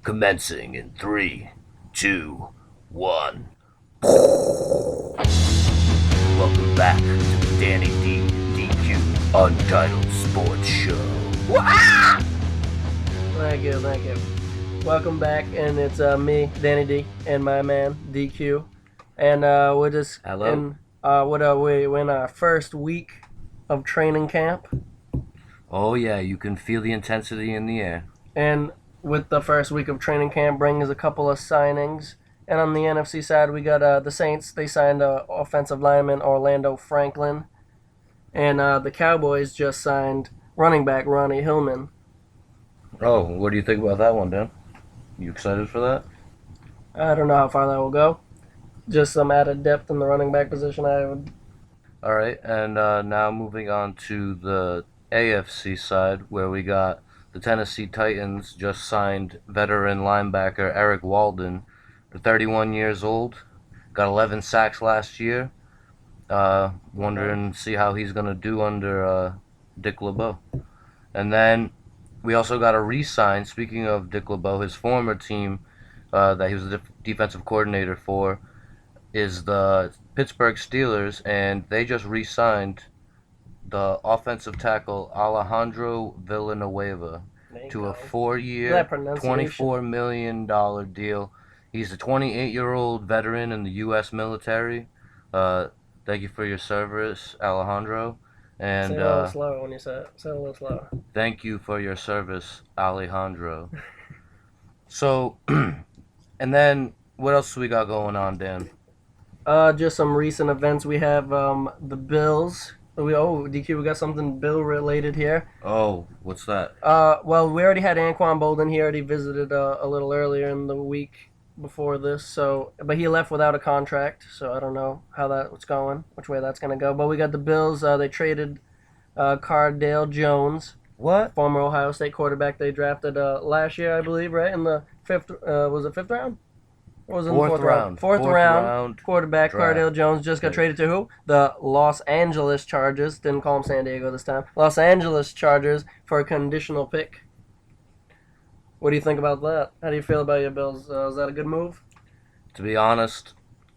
Commencing in 3, 2, 1. Welcome back to the Danny D DQ Untitled Sports Show. Wah! Thank you. Welcome back, and it's me, Danny D, and my man, DQ. And we're just Hello. we're in our first week of training camp. Oh yeah, you can feel the intensity in the air. And with the first week of training camp brings a couple of signings. And on the NFC side, we got the Saints. They signed offensive lineman Orlando Franklin. And the Cowboys just signed running back Ronnie Hillman. Oh, what do you think about that one, Dan? You excited for that? I don't know how far that will go. Just some added depth in the running back position. All right, and now moving on to the AFC side, where we got the Tennessee Titans just signed veteran linebacker Eric Walden, 31 years old, got 11 sacks last year. Wondering see how he's gonna do under Dick LeBeau. And then we also got a re-sign. Speaking of Dick LeBeau, his former team that he was the defensive coordinator for is the Pittsburgh Steelers, and they just re-signed the offensive tackle Alejandro Villanueva to a 4-year, $24 million deal. He's a 28-year-old veteran in the U.S. military. Thank you for your service, Alejandro. And say it a little slower when you say it. Say it a little slower. Thank you for your service, Alejandro. So, and then what else we got going on, Dan? Just some recent events. We have the Bills. DQ, we got something Bill related here. Oh, what's that? Well, we already had Anquan Bolden. He already visited a little earlier in the week before this. But he left without a contract. So I don't know how that's going, which way that's gonna go. But we got the Bills. They traded Cardale Jones. What? Former Ohio State quarterback they drafted last year, I believe, right in the fifth. Was it fifth round? Or was it in the fourth round? Fourth round quarterback draft. Cardale Jones just got traded to who? The Los Angeles Chargers. Didn't call them San Diego this time. Los Angeles Chargers for a conditional pick. What do you think about that? How do you feel about your Bills? Is that a good move? To be honest,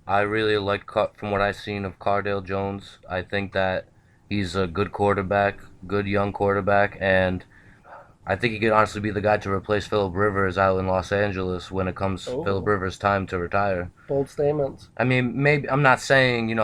I really like from what I've seen of Cardale Jones. I think that he's a good quarterback, good young quarterback, and I think he could honestly be the guy to replace Phillip Rivers out in Los Angeles when it comes Phillip Rivers' time to retire. Bold statements. I mean, maybe I'm not saying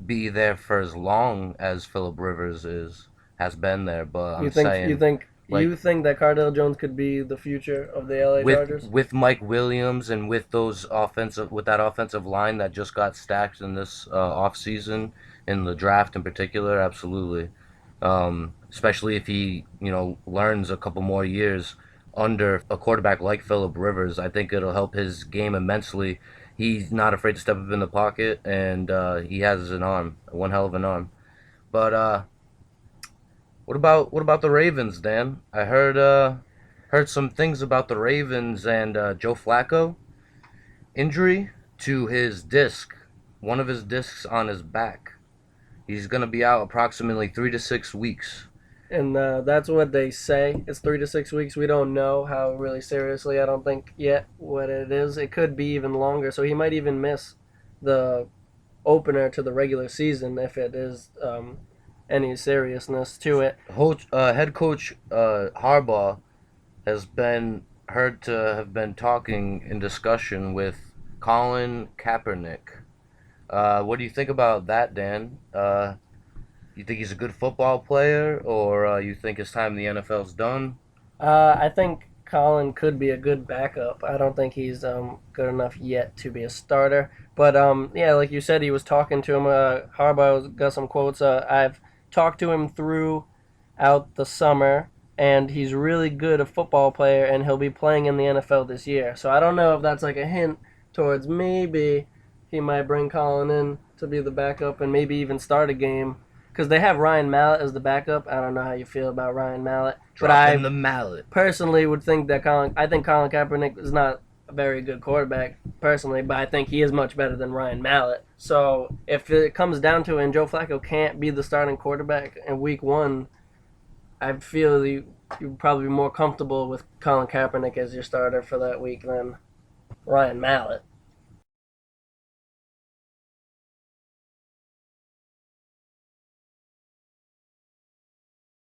be there for as long as Phillip Rivers has been there, but you think that Cardale Jones could be the future of the LA Chargers? With Mike Williams and with that offensive line that just got stacked in this offseason, in the draft in particular, absolutely. Especially if he, learns a couple more years under a quarterback like Phillip Rivers, I think it'll help his game immensely. He's not afraid to step up in the pocket, and he has an arm, one hell of an arm. But what about the Ravens, Dan? I heard some things about the Ravens and Joe Flacco. Injury to his disc, one of his discs on his back. He's going to be out approximately 3 to 6 weeks. And that's what they say. It's 3 to 6 weeks. We don't know how really seriously. I don't think yet what it is. It could be even longer. So he might even miss the opener to the regular season if it is any seriousness to it. Head coach Harbaugh has been heard to have been talking in discussion with Colin Kaepernick. What do you think about that, Dan? You think he's a good football player, or you think his time in the NFL's done? I think Colin could be a good backup. I don't think he's good enough yet to be a starter. But yeah, like you said, he was talking to him. Harbaugh got some quotes. I've talked to him throughout the summer, and he's really good a football player, and he'll be playing in the NFL this year. So I don't know if that's like a hint towards maybe he might bring Colin in to be the backup and maybe even start a game. Because they have Ryan Mallett as the backup. I don't know how you feel about Ryan Mallett. Dropping the mallet. Personally would think that Colin Kaepernick is not a very good quarterback, personally, but I think he is much better than Ryan Mallett. So if it comes down to it and Joe Flacco can't be the starting quarterback in week 1, I feel you'd probably be more comfortable with Colin Kaepernick as your starter for that week than Ryan Mallett.